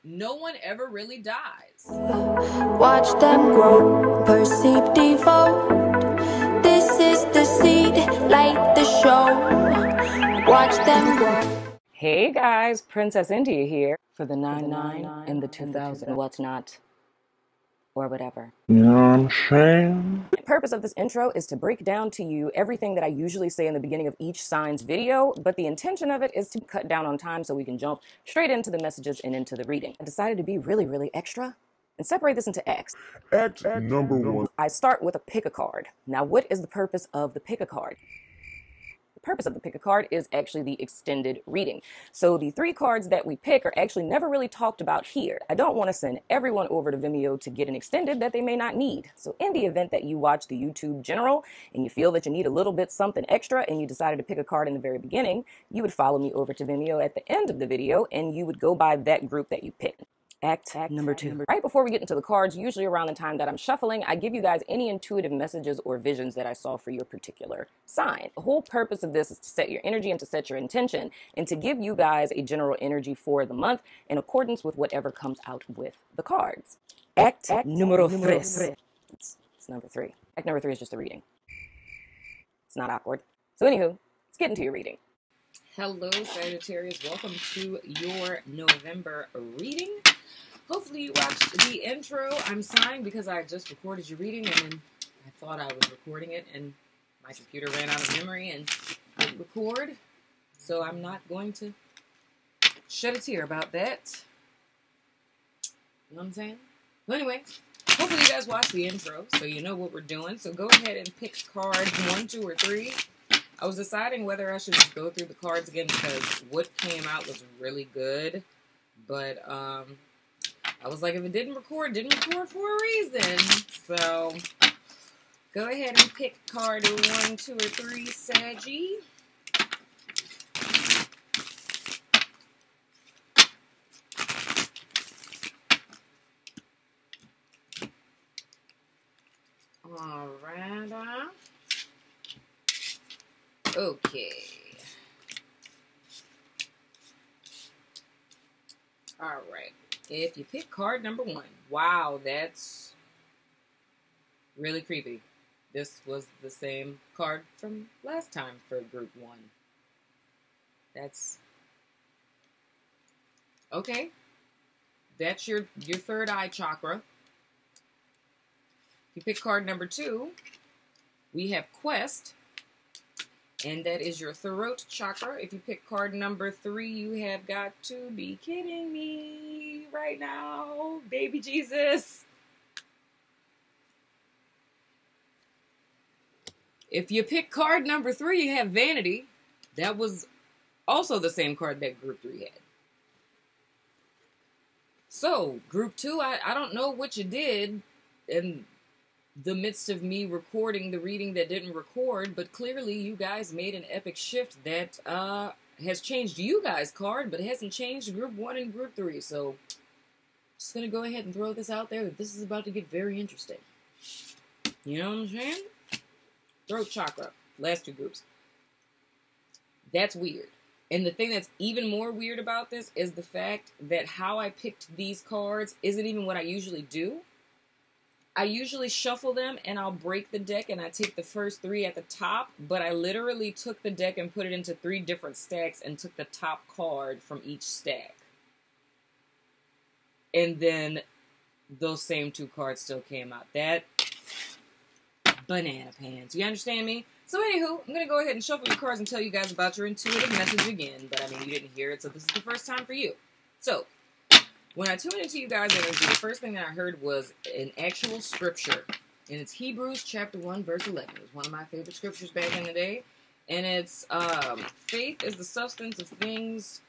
no one ever really dies. Watch them grow, perceive, devote. This is the seed, light the show. Watch them grow. Hey guys, Princess India here for the 9-9 and the 2000 whatnot or whatever. You know what I'm saying? The purpose of this intro is to break down to you everything that I usually say in the beginning of each sign's video, but the intention of it is to cut down on time so we can jump straight into the messages and into the reading. I decided to be really extra and separate this into X. X number one. I start with a pick a card. Now, what is the purpose of the pick a card? The purpose of the pick a card is actually the extended reading. So the 3 cards that we pick are actually never really talked about here. I don't want to send everyone over to Vimeo to get an extended that they may not need. So in the event that you watch the YouTube general and you feel that you need a little bit something extra and you decided to pick a card in the very beginning, you would follow me over to Vimeo at the end of the video and you would go by that group that you picked. Act number 2. Right before we get into the cards, usually around the time that I'm shuffling, I give you guys any intuitive messages or visions that I saw for your particular sign. The whole purpose of this is to set your energy and to set your intention and to give you guys a general energy for the month in accordance with whatever comes out with the cards. Act número 3. It's number 3. Act number 3 is just a reading. It's not awkward. So anywho, let's get into your reading. Hello, Sagittarius. Welcome to your November reading. Hopefully you watched the intro. I'm sighing because I just recorded your reading and then I thought I was recording it and my computer ran out of memory and didn't record. So I'm not going to shed a tear about that. You know what I'm saying? Well, anyway, hopefully you guys watched the intro so you know what we're doing. So go ahead and pick cards 1, 2, or 3. I was deciding whether I should just go through the cards again because what came out was really good. But, I was like, if it didn't record for a reason. So, go ahead and pick card 1, 2, or 3, Saggy. Alright. Okay. Alright. If you pick card number 1, wow, that's really creepy. This was the same card from last time for group 1. That's okay. That's your third eye chakra. If you pick card number 2, we have Quest, and that is your throat chakra. If you pick card number 3, you have got to be kidding me right now, baby Jesus. If you pick card number 3, you have Vanity. That was also the same card that group 3 had. So, group 2, I don't know what you did in the midst of me recording the reading that didn't record, but clearly you guys made an epic shift that has changed you guys' card, but it hasn't changed group 1 and group 3. So, just going to go ahead and throw this out there that this is about to get very interesting. You know what I'm saying? Throat chakra, last 2 groups. That's weird. And the thing that's even more weird about this is the fact that how I picked these cards isn't even what I usually do. I usually shuffle them and I'll break the deck and I take the first 3 at the top, but I literally took the deck and put it into 3 different stacks and took the top card from each stack. And then those same 2 cards still came out. That banana pants. You understand me? So anywho, I'm going to go ahead and shuffle your cards and tell you guys about your intuitive message again, but I mean, you didn't hear it, so this is the first time for you. So, when I tuned into you guys' energy, the first thing that I heard was an actual scripture. And it's Hebrews chapter 1, verse 11. It was one of my favorite scriptures back in the day. And it's, faith is the substance of things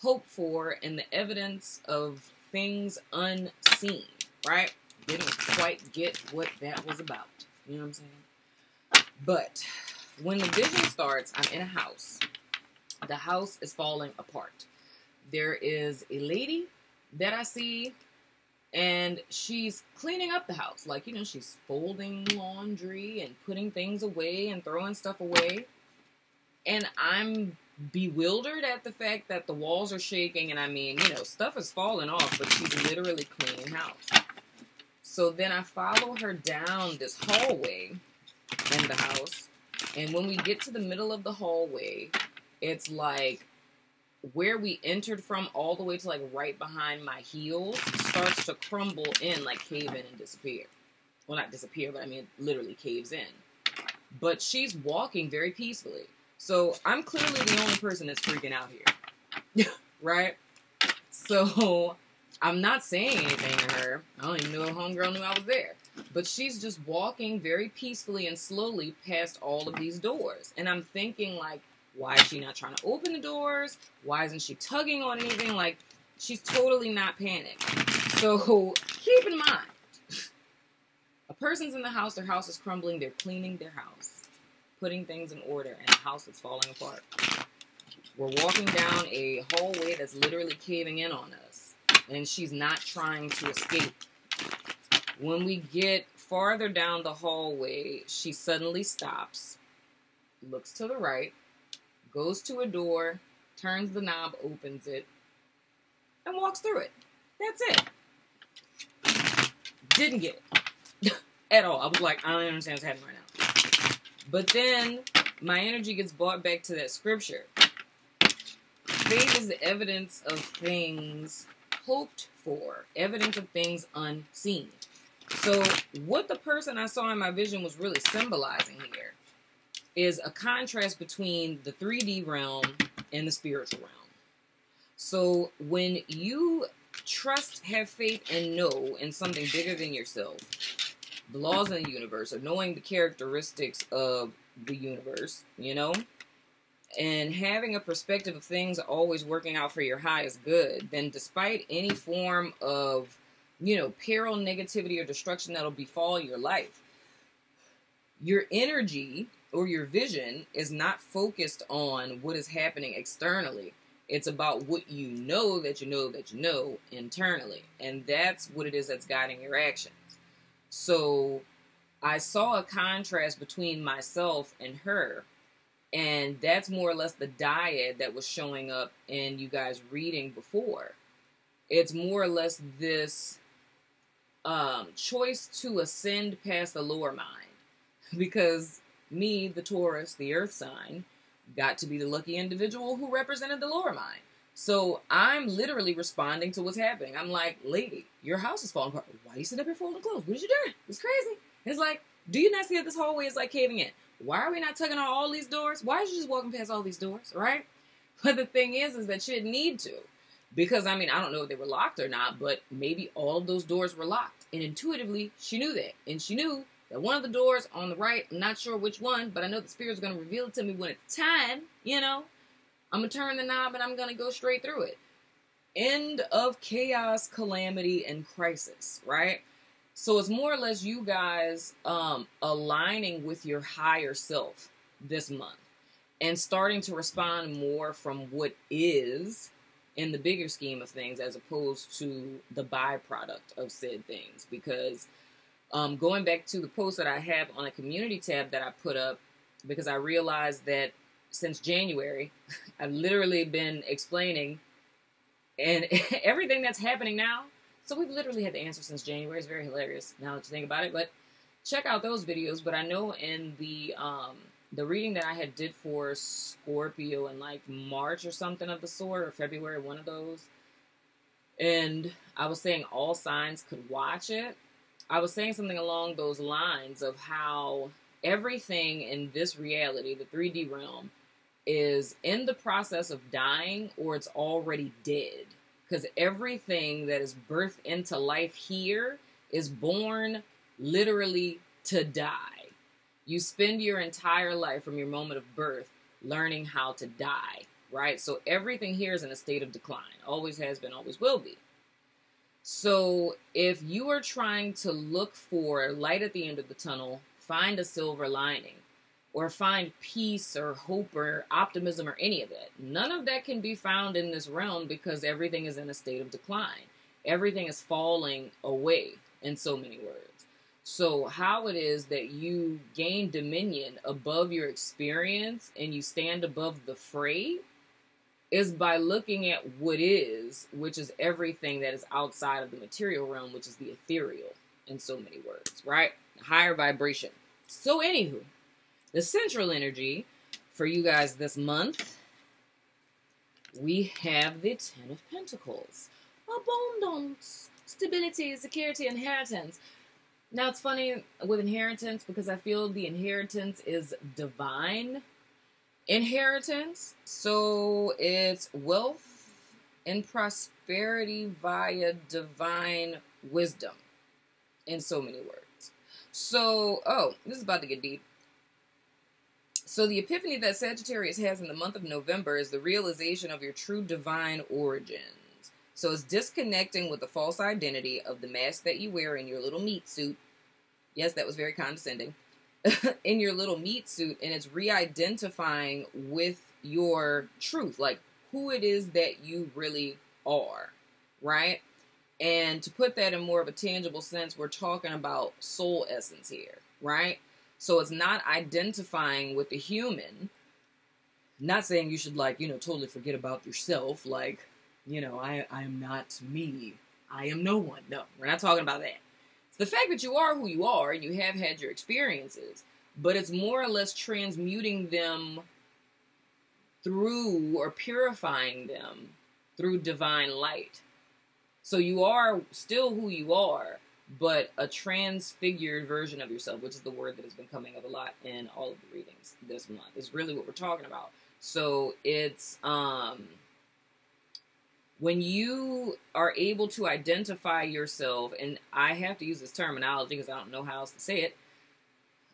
hoped for and the evidence of things unseen. Right? Didn't quite get what that was about. You know what I'm saying? But when the vision starts, I'm in a house. The house is falling apart. There is a lady that I see, and she's cleaning up the house. Like, you know, she's folding laundry and putting things away and throwing stuff away. And I'm bewildered at the fact that the walls are shaking, and I mean, you know, stuff is falling off, but she's literally cleaning house. So then I follow her down this hallway in the house, and when we get to the middle of the hallway, it's like where we entered from all the way to like right behind my heels starts to crumble in, like cave in and disappear. Well, not disappear, but I mean, it literally caves in. But she's walking very peacefully. So I'm clearly the only person that's freaking out here. Right? So I'm not saying anything to her. I don't even know if homegirl knew I was there. But she's just walking very peacefully and slowly past all of these doors. And I'm thinking, like, why is she not trying to open the doors? Why isn't she tugging on anything? Like, she's totally not panicked. So keep in mind, a person's in the house, their house is crumbling, they're cleaning their house, putting things in order, and the house is falling apart. We're walking down a hallway that's literally caving in on us, and she's not trying to escape. When we get farther down the hallway, she suddenly stops, looks to the right, goes to a door, turns the knob, opens it, and walks through it. That's it. Didn't get it. At all. I was like, I don't understand what's happening right now. But then my energy gets brought back to that scripture. Faith is the evidence of things hoped for, evidence of things unseen. So what the person I saw in my vision was really symbolizing here is a contrast between the 3D realm and the spiritual realm. So when you trust, have faith, and know in something bigger than yourself, the laws of the universe, or knowing the characteristics of the universe, you know, and having a perspective of things always working out for your highest good, then despite any form of, you know, peril, negativity, or destruction that'll befall your life, your energy or your vision is not focused on what is happening externally. It's about what you know that you know that you know internally. And that's what it is that's guiding your actions. So I saw a contrast between myself and her. And that's more or less the dyad that was showing up in you guys' reading before. It's more or less this choice to ascend past the lower mind. Because me, the Taurus, the earth sign, got to be the lucky individual who represented the lower mind. So I'm literally responding to what's happening. I'm like, lady, your house is falling apart. Why are you sitting up here folding clothes? What are you doing? It's crazy. It's like, do you not see that this hallway is like caving in? Why are we not tugging on all these doors? Why is you just walking past all these doors, right? But the thing is that she didn't need to. Because, I mean, I don't know if they were locked or not, but maybe all of those doors were locked. And intuitively, she knew that. And she knew that one of the doors on the right, I'm not sure which one, but I know the Spirit's going to reveal it to me when it's time, you know. I'm going to turn the knob and I'm going to go straight through it. End of chaos, calamity, and crisis, right? So it's more or less you guys aligning with your higher self this month and starting to respond more from what is in the bigger scheme of things as opposed to the byproduct of said things. Because going back to the post that I have on a community tab that I put up, because I realized that since January, I've literally been explaining and everything that's happening now. So we've literally had the answer since January. It's very hilarious now that you think about it. But check out those videos. But I know in the reading that I had did for Scorpio in like March or something of the sort, or February, one of those. And I was saying all signs could watch it. I was saying something along those lines of how everything in this reality, the 3D realm, is in the process of dying or it's already dead. Because everything that is birthed into life here is born literally to die. You spend your entire life from your moment of birth learning how to die, right? So everything here is in a state of decline. Always has been, always will be. So if you are trying to look for light at the end of the tunnel, find a silver lining, or find peace or hope or optimism or any of that. None of that can be found in this realm because everything is in a state of decline. Everything is falling away, in so many words. So how it is that you gain dominion above your experience and you stand above the fray is by looking at what is, which is everything that is outside of the material realm, which is the ethereal, in so many words, right? Higher vibration. So anywho, the central energy for you guys this month, we have the Ten of Pentacles. Abundance, stability, security, inheritance. Now, it's funny with inheritance because I feel the inheritance is divine inheritance. So it's wealth and prosperity via divine wisdom, in so many words. So, oh, this is about to get deep. So the epiphany that Sagittarius has in the month of November is the realization of your true divine origins. So it's disconnecting with the false identity of the mask that you wear in your little meat suit. Yes, that was very condescending. In your little meat suit, and it's re-identifying with your truth, like who it is that you really are, right? And to put that in more of a tangible sense, we're talking about soul essence here, right? So it's not identifying with the human. Not saying you should, like, totally forget about yourself, like, I am not me. I am no one. No, we're not talking about that. It's the fact that you are who you are and you have had your experiences, but it's more or less transmuting them through, or purifying them through divine light. So you are still who you are, but a transfigured version of yourself, which is the word that has been coming up a lot in all of the readings this month, is really what we're talking about. So it's, when you are able to identify yourself, and I have to use this terminology because I don't know how else to say it.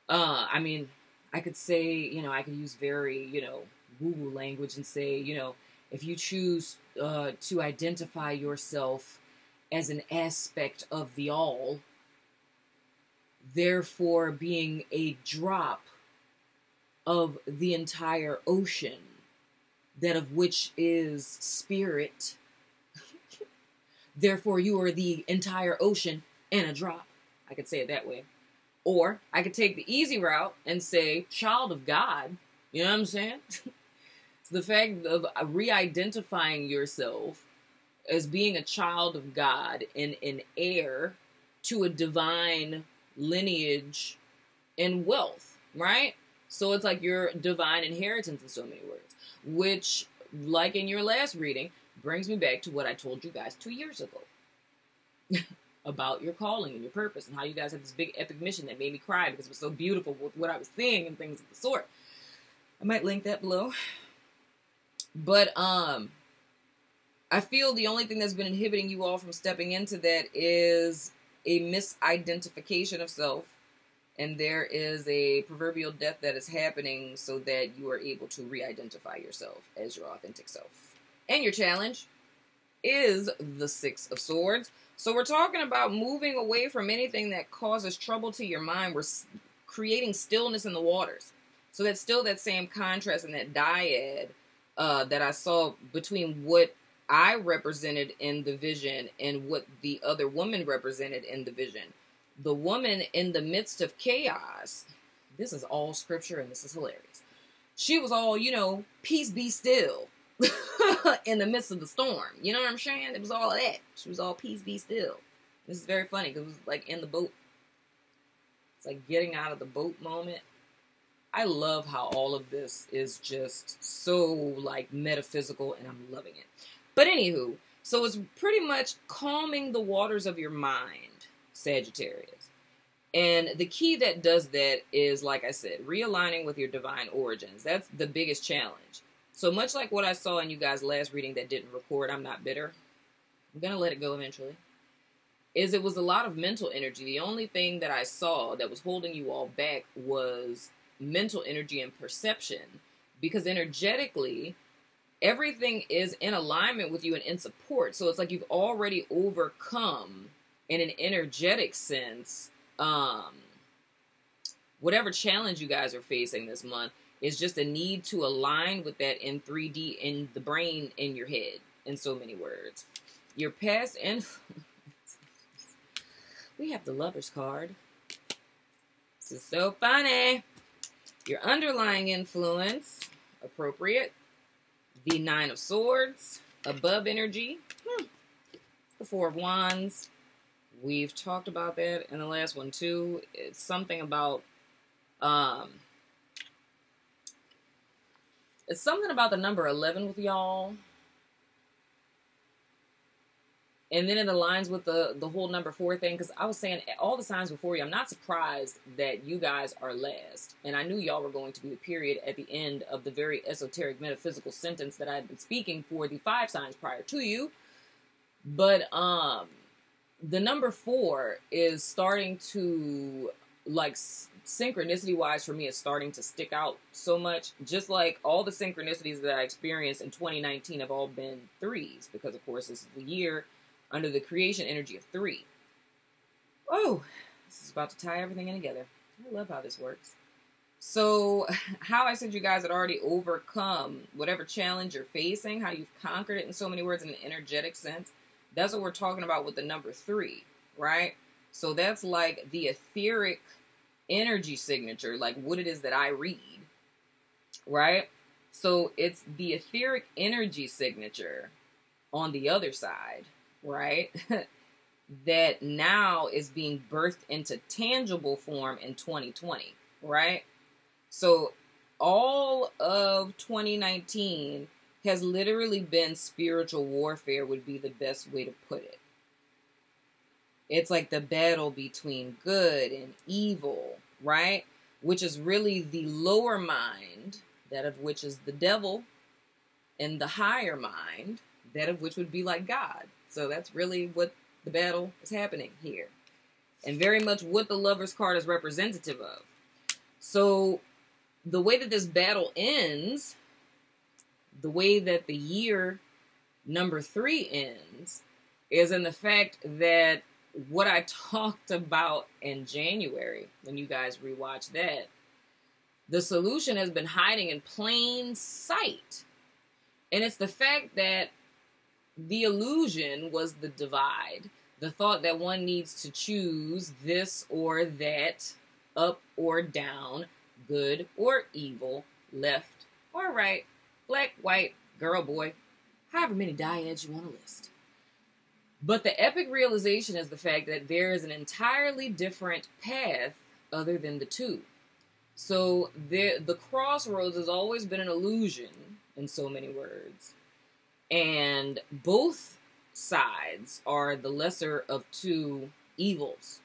I mean, I could say, I could use very, woo-woo language and say, if you choose to identify yourself as an aspect of the all, therefore being a drop of the entire ocean, that of which is spirit, therefore you are the entire ocean and a drop. I could say it that way. Or I could take the easy route and say child of God. You know what I'm saying? It's the fact of re-identifying yourself as being a child of God and an heir to a divine lineage and wealth, right? So it's like your divine inheritance in so many words, which, like in your last reading, brings me back to what I told you guys 2 years ago about your calling and your purpose, and how you guys had this big epic mission that made me cry because it was so beautiful with what I was seeing and things of the sort. I might link that below. But I feel the only thing that's been inhibiting you all from stepping into that is a misidentification of self, and there is a proverbial death that is happening so that you are able to re-identify yourself as your authentic self. And your challenge is the Six of Swords. So we're talking about moving away from anything that causes trouble to your mind. We're creating stillness in the waters. So that's still that same contrast and that dyad that I saw between what I represented in the vision and what the other woman represented in the vision. The woman in the midst of chaos, this is all scripture and this is hilarious. She was all, peace be still in the midst of the storm. You know what I'm saying? It was all of that. She was all peace be still. This is very funny because it was like in the boat. It's like getting out of the boat moment. I love how all of this is just so like metaphysical and I'm loving it. But anywho, so it's pretty much calming the waters of your mind, Sagittarius. And the key that does that is, like I said, realigning with your divine origins. That's the biggest challenge. So much like what I saw in you guys' last reading that didn't record, I'm not bitter. I'm going to let it go eventually. Is it was a lot of mental energy. The only thing that I saw that was holding you all back was mental energy and perception. Because energetically, everything is in alignment with you and in support. So it's like you've already overcome, in an energetic sense, whatever challenge you guys are facing this month. Is just a need to align with that in 3D in the brain, in your head, in so many words. Your past influence. We have the Lover's card. This is so funny. Your underlying influence, appropriate. The Nine of Swords, above energy. The Four of Wands. We've talked about that in the last one too. It's something about it's something about the number 11 with y'all. And then it aligns with the whole number 4 thing, because I was saying all the signs before you, I'm not surprised that you guys are last. And I knew y'all were going to be the period at the end of the very esoteric metaphysical sentence that I had been speaking for the 5 signs prior to you. But the number 4 is starting to, like, synchronicity wise for me, is starting to stick out so much. Just like all the synchronicities that I experienced in 2019 have all been 3s, because of course this is the year under the creation energy of 3. Oh, this is about to tie everything in together. I love how this works. So how I said you guys had already overcome whatever challenge you're facing, how you've conquered it in so many words in an energetic sense. That's what we're talking about with the number 3, right? So that's like the etheric energy signature, like what it is that I read, right? So it's the etheric energy signature on the other side, right? That now is being birthed into tangible form in 2020, right? So all of 2019 has literally been spiritual warfare, would be the best way to put it. It's like the battle between good and evil, right? Which is really the lower mind, that of which is the devil, and the higher mind, that of which would be like God. So that's really what the battle is happening here. And very much what the Lover's card is representative of. So the way that this battle ends, the way that the year number 3 ends, is in the fact that what I talked about in January, when you guys rewatch that, the solution has been hiding in plain sight. And it's the fact that the illusion was the divide, the thought that one needs to choose this or that, up or down, good or evil, left or right, black, white, girl, boy, however many dyads you want to list. But the epic realization is the fact that there is an entirely different path other than the two. So the crossroads has always been an illusion, in so many words. And both sides are the lesser of two evils,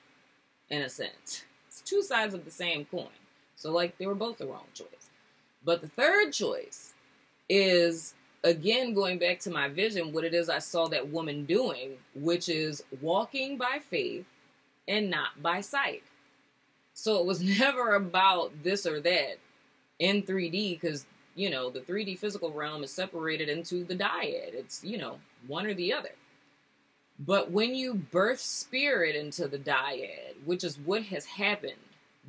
in a sense. It's two sides of the same coin. So, like, they were both the wrong choice. But the third choice is, again, going back to my vision, what it is I saw that woman doing, which is walking by faith and not by sight. So it was never about this or that in 3D, because, you know, the 3D physical realm is separated into the dyad. It's, you know, one or the other. But when you birth spirit into the dyad, which is what has happened,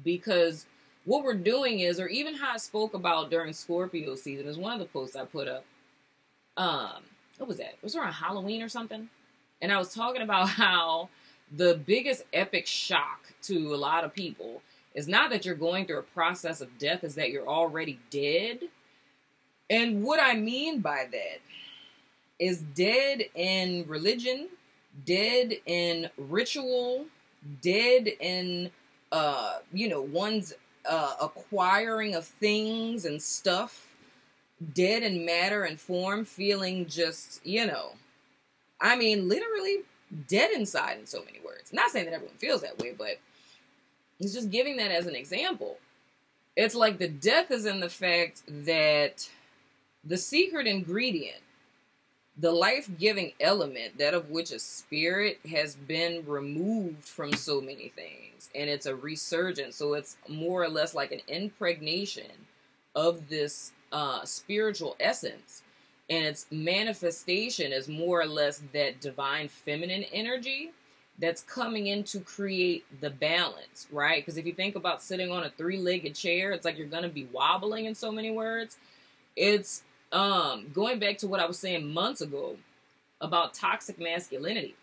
because what we're doing is, or even how I spoke about during Scorpio season, is one of the posts I put up. What was that? It was around Halloween or something. And I was talking about how the biggest epic shock to a lot of people is not that you're going through a process of death, is that you're already dead. And what I mean by that is dead in religion, dead in ritual, dead in, one's acquiring of things and stuff, dead in matter and form, feeling just, literally dead inside in so many words. Not saying that everyone feels that way, but it's just giving that as an example. It's like the death is in the fact that the secret ingredient, the life-giving element, that of which is spirit, has been removed from so many things. And it's a resurgence. So it's more or less like an impregnation of this spiritual essence. And its manifestation is more or less that divine feminine energy that's coming in to create the balance, right? Because if you think about sitting on a 3-legged chair, it's like you're going to be wobbling in so many words. It's going back to what I was saying months ago about toxic masculinity.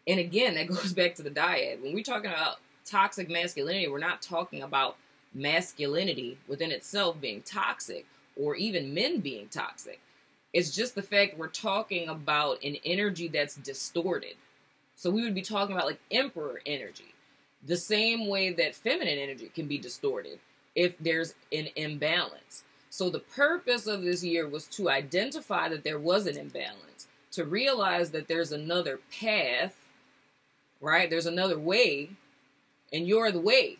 And again, that goes back to the dyad. When we're talking about toxic masculinity, we're not talking about masculinity within itself being toxic or even men being toxic. It's just the fact we're talking about an energy that's distorted. So we would be talking about like emperor energy, the same way that feminine energy can be distorted if there's an imbalance. So the purpose of this year was to identify that there was an imbalance, to realize that there's another path, right? There's another way, and you're the way.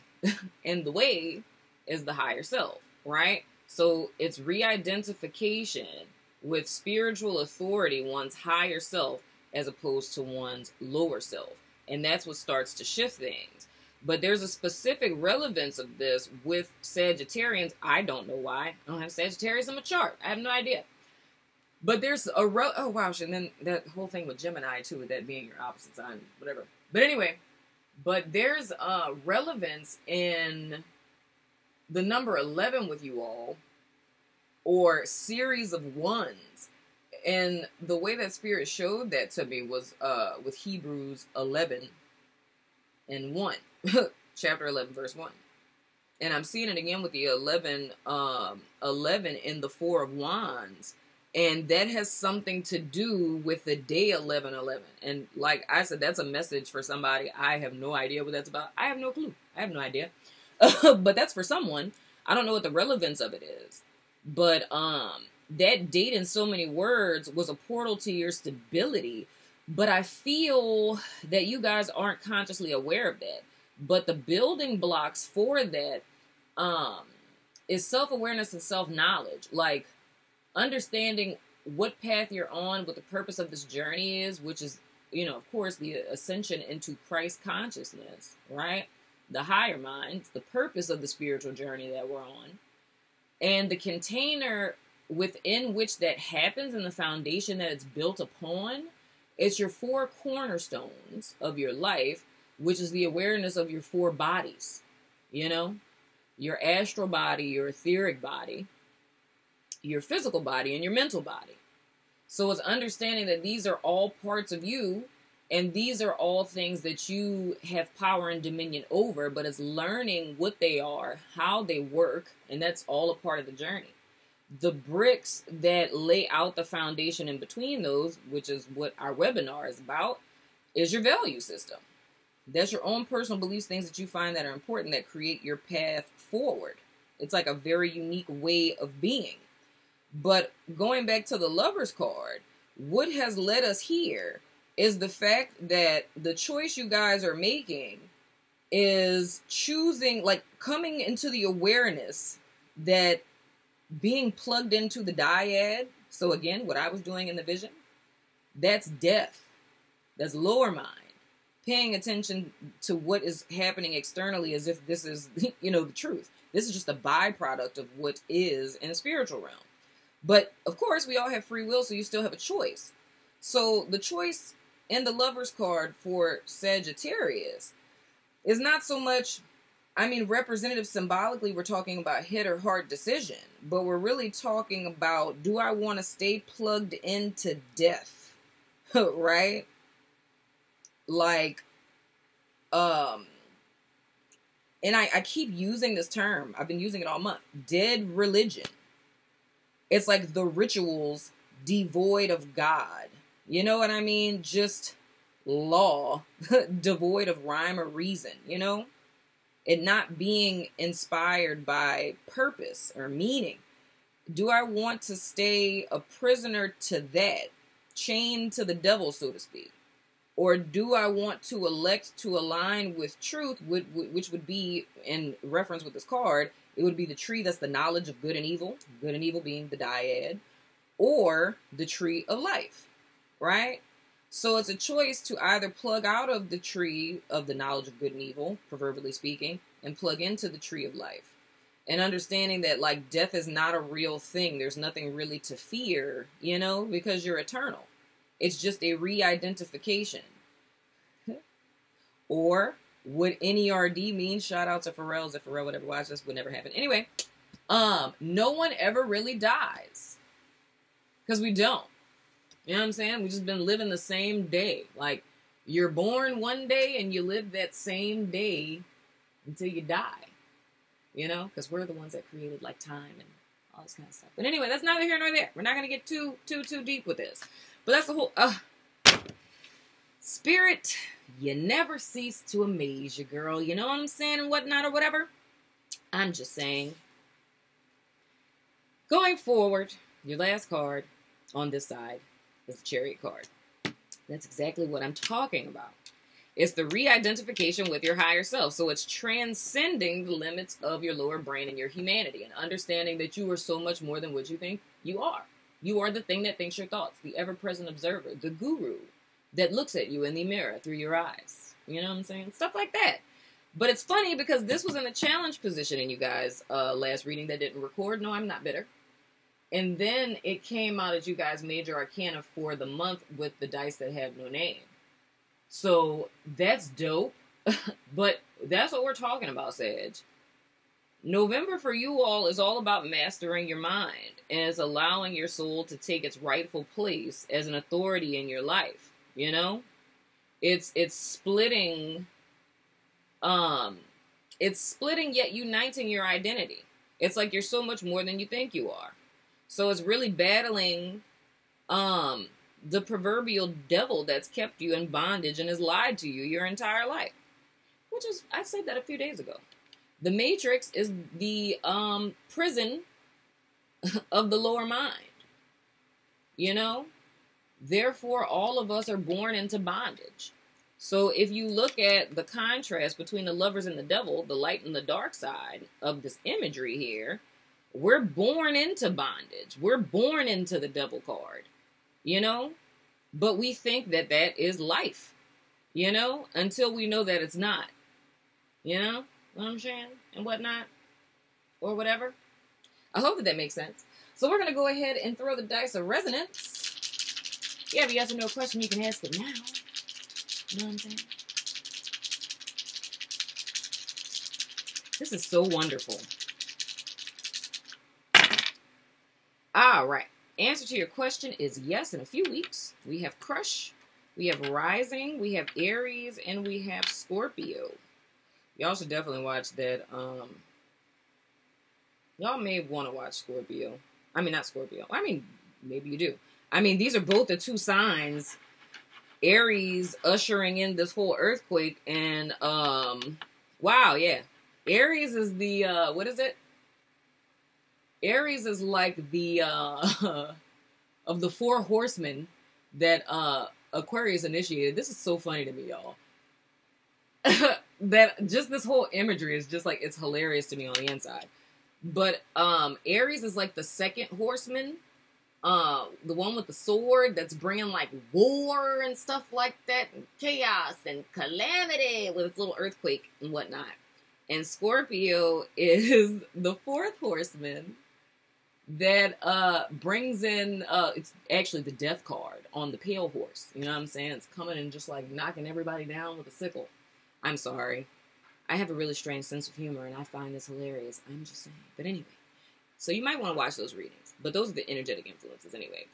And the way is the higher self, right? So it's re-identification with spiritual authority, one's higher self, as opposed to one's lower self. And that's what starts to shift things. But there's a specific relevance of this with Sagittarians. I don't know why. I don't have Sagittarius in my chart. I have no idea. But there's a oh wow, and then that whole thing with Gemini too, with that being your opposite sign, whatever. But anyway, but there's a relevance in the number 11 with you all, or series of ones. And the way that Spirit showed that to me was with Hebrews 11 and 1. Chapter 11, verse 1. And I'm seeing it again with the 11 in the Four of Wands. And that has something to do with the day 11/11. And like I said, that's a message for somebody. I have no idea what that's about. I have no clue. I have no idea. But that's for someone. I don't know what the relevance of it is. But that date in so many words was a portal to your stability. But I feel that you guys aren't consciously aware of that. But the building blocks for that is self-awareness and self-knowledge. Like, understanding what path you're on, what the purpose of this journey is, which is, you know, of course, the ascension into Christ consciousness, right? The higher mind, the purpose of the spiritual journey that we're on. And the container within which that happens and the foundation that it's built upon, it's your four cornerstones of your life, which is the awareness of your four bodies, you know? Your astral body, your etheric body, your physical body, and your mental body. So it's understanding that these are all parts of you, and these are all things that you have power and dominion over, but it's learning what they are, how they work, and that's all a part of the journey. The bricks that lay out the foundation in between those, which is what our webinar is about, is your value system. That's your own personal beliefs, things that you find that are important that create your path forward. It's like a very unique way of being. But going back to the Lover's card, what has led us here is the fact that the choice you guys are making is choosing, like coming into the awareness that being plugged into the dyad, so again, what I was doing in the vision, that's death. That's lower mind. Paying attention to what is happening externally as if this is, you know, the truth. This is just a byproduct of what is in the spiritual realm. But, of course, we all have free will, so you still have a choice. So the choice in the Lover's card for Sagittarius is not so much, I mean, representative symbolically, we're talking about head or heart decision. But we're really talking about, do I want to stay plugged into death? Right? Like, and I keep using this term. I've been using it all month. Dead religion. It's like the rituals devoid of God. You know what I mean? Just law, devoid of rhyme or reason, you know? It not being inspired by purpose or meaning. Do I want to stay a prisoner to that? Chained to the devil, so to speak? Or do I want to elect to align with truth, which would be, in reference with this card, it would be the tree that's the knowledge of good and evil being the dyad, or the tree of life, right? So it's a choice to either plug out of the tree of the knowledge of good and evil, proverbially speaking, and plug into the tree of life. And understanding that, like, death is not a real thing. There's nothing really to fear, you know, because you're eternal. It's just a re-identification. Or what NERD means, shout out to Pharrell. If Pharrell would ever watch this, would never happen. Anyway, no one ever really dies. Because we don't. You know what I'm saying? We've just been living the same day. Like, you're born one day and you live that same day until you die, you know, because we're the ones that created like time and all this kind of stuff. But anyway, that's neither here nor there. We're not going to get too deep with this. But that's the whole, Spirit, you never cease to amaze you, girl. You know what I'm saying, and whatnot or whatever? I'm just saying. Going forward, your last card on this side is the Chariot card. That's exactly what I'm talking about. It's the re-identification with your higher self. So it's transcending the limits of your lower brain and your humanity and understanding that you are so much more than what you think you are. You are the thing that thinks your thoughts, the ever-present observer, the guru that looks at you in the mirror through your eyes. You know what I'm saying? Stuff like that. But it's funny because this was in the challenge position in you guys' last reading that didn't record. No, I'm not bitter. And then it came out as you guys major arcana for the month with the dice that have no name. So that's dope. But that's what we're talking about, Sag. November for you all is all about mastering your mind and is allowing your soul to take its rightful place as an authority in your life. You know? It's splitting yet uniting your identity. It's like you're so much more than you think you are. So it's really battling the proverbial devil that's kept you in bondage and has lied to you your entire life. Which is, I said that a few days ago. The Matrix is the prison of the lower mind. You know? Therefore, all of us are born into bondage. So if you look at the contrast between the lovers and the devil, the light and the dark side of this imagery here, we're born into bondage. We're born into the devil card, you know? But we think that that is life, you know? Until we know that it's not, you know? What I'm saying? And whatnot. Or whatever. I hope that makes sense. So we're going to go ahead and throw the dice of resonance. If you have a yes or no question, you can ask it now. You know what I'm saying? This is so wonderful. All right. Answer to your question is yes. In a few weeks, we have Crush, we have Rising, we have Aries, and we have Scorpio. Y'all should definitely watch that. Y'all may want to watch Scorpio. I mean, not Scorpio. I mean, maybe you do. I mean, these are both the two signs. Aries ushering in this whole earthquake, and wow, yeah. Aries is the what is it? Aries is like the of the 4 horsemen that Aquarius initiated. This is so funny to me, y'all. That just this whole imagery is just like, it's hilarious to me on the inside. But Aries is like the 2nd horseman, the one with the sword that's bringing like war and stuff like that, and chaos and calamity with its little earthquake and whatnot. And Scorpio is the 4th horseman that brings in, it's actually the death card on the pale horse. You know what I'm saying? It's coming and just like knocking everybody down with a sickle. I'm sorry. I have a really strange sense of humor and I find this hilarious. I'm just saying. But anyway, so you might want to watch those readings. But those are the energetic influences anyway.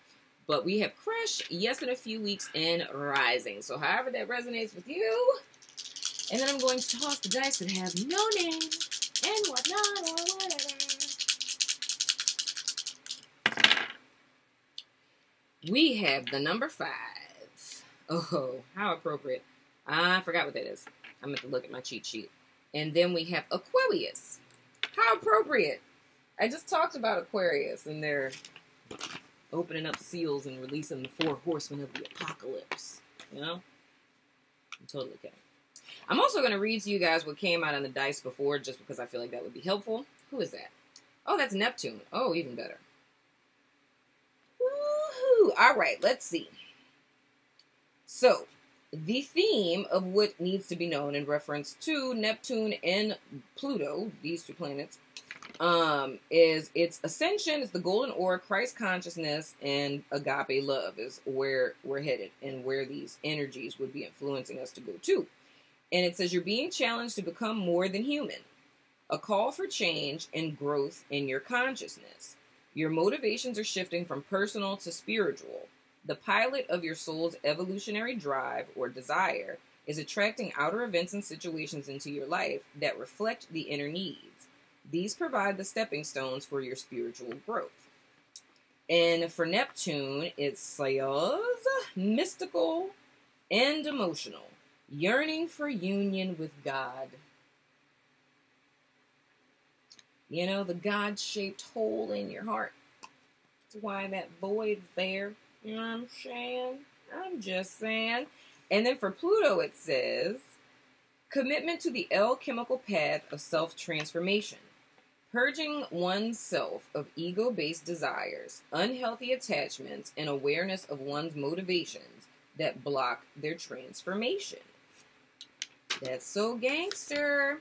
But we have Crush, yes, in a few weeks, and Rising. So however that resonates with you. And then I'm going to toss the dice that have no name and whatnot or whatever. We have the number 5. Oh, how appropriate. I forgot what that is. I meant to look at my cheat sheet. And then we have Aquarius. How appropriate. I just talked about Aquarius and they're opening up seals and releasing the 4 horsemen of the apocalypse. You know? I'm totally kidding. I'm also going to read to you guys what came out on the dice before, just because I feel like that would be helpful. Who is that? Oh, that's Neptune. Oh, even better. Woohoo! All right, let's see. So, the theme of what needs to be known in reference to Neptune and Pluto, these 2 planets, is its ascension, is the golden aura, Christ consciousness, and agape love is where we're headed and where these energies would be influencing us to go to. And it says you're being challenged to become more than human, a call for change and growth in your consciousness. Your motivations are shifting from personal to spiritual. The pilot of your soul's evolutionary drive or desire is attracting outer events and situations into your life that reflect the inner needs. These provide the stepping stones for your spiritual growth. And for Neptune, it says mystical and emotional, yearning for union with God. You know, the God-shaped hole in your heart. That's why that void's there. You know what I'm saying? I'm just saying. And then for Pluto, it says, commitment to the alchemical path of self-transformation. Purging oneself of ego-based desires, unhealthy attachments, and awareness of one's motivations that block their transformation. That's so gangster.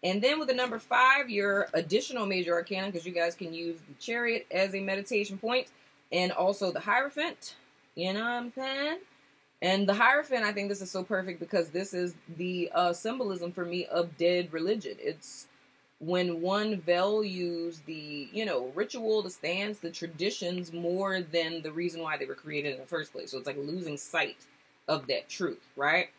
And then with the number 5, your additional major arcana, because you guys can use the Chariot as a meditation point, and also the Hierophant. You know what I'm saying? And the Hierophant, I think this is so perfect because this is the symbolism for me of dead religion. It's when one values the, ritual, the stance, the traditions more than the reason why they were created in the first place. So it's like losing sight of that truth, right?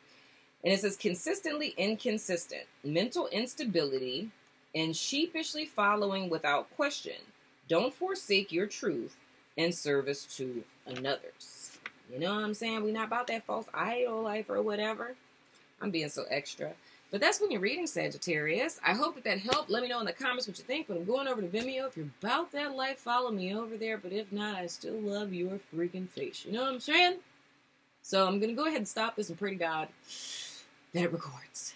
And it says consistently inconsistent, mental instability, and sheepishly following without question. Don't forsake your truth in service to another's. You know what I'm saying? We're not about that false idol life or whatever. I'm being so extra. But that's when you're reading, Sagittarius. I hope that helped. Let me know in the comments what you think. But I'm going over to Vimeo. If you're about that life, follow me over there. But if not, I still love your freaking face. You know what I'm saying? So I'm going to go ahead and stop this and pray to God that it records.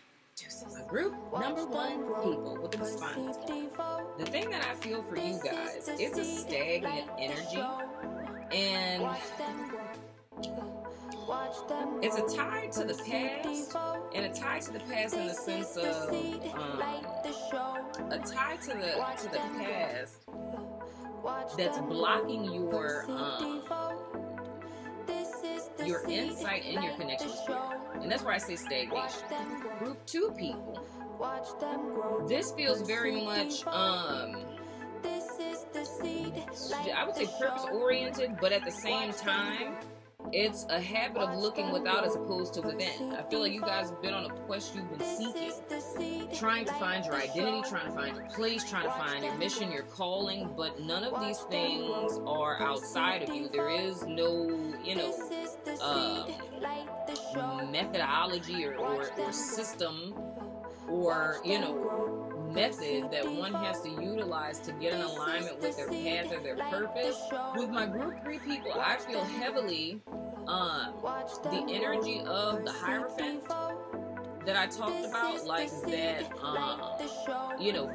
A group number 1 people with a response. The thing that I feel for you guys, it's a stagnant energy. And it's a tie to the past, and a tie to the past in the sense of a tie to the past that's blocking your insight and your connection with spirit. And that's why I say stagnation. Group 2 people, this feels very much I would say purpose oriented, but at the same time it's a habit of looking without as opposed to within. I feel like you guys have been on a quest you've been seeking, trying to find your identity, trying to find your place, trying to find your mission, your calling, but none of these things are outside of you. There is no, methodology or system or, method that one has to utilize to get in alignment with their path or their purpose. With my group 3 people, I feel heavily the energy of the Hierophant that I talked about, like that,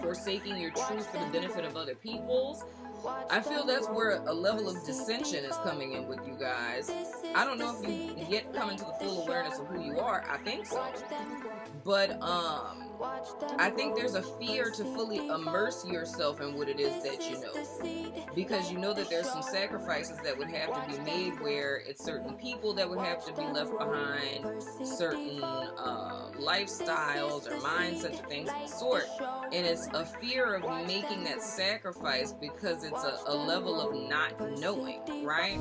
forsaking your truth for the benefit of other people's. I feel that's where a level of dissension is coming in with you guys. I don't know if you yet come into the full awareness of who you are. I think so. But I think there's a fear to fully immerse yourself in what it is that you know. Because you know that there's some sacrifices that would have to be made where it's certain people that would have to be left behind, certain lifestyles or mindsets or things of the sort. And it's a fear of making that sacrifice because it's a level of not knowing, right?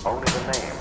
Only the name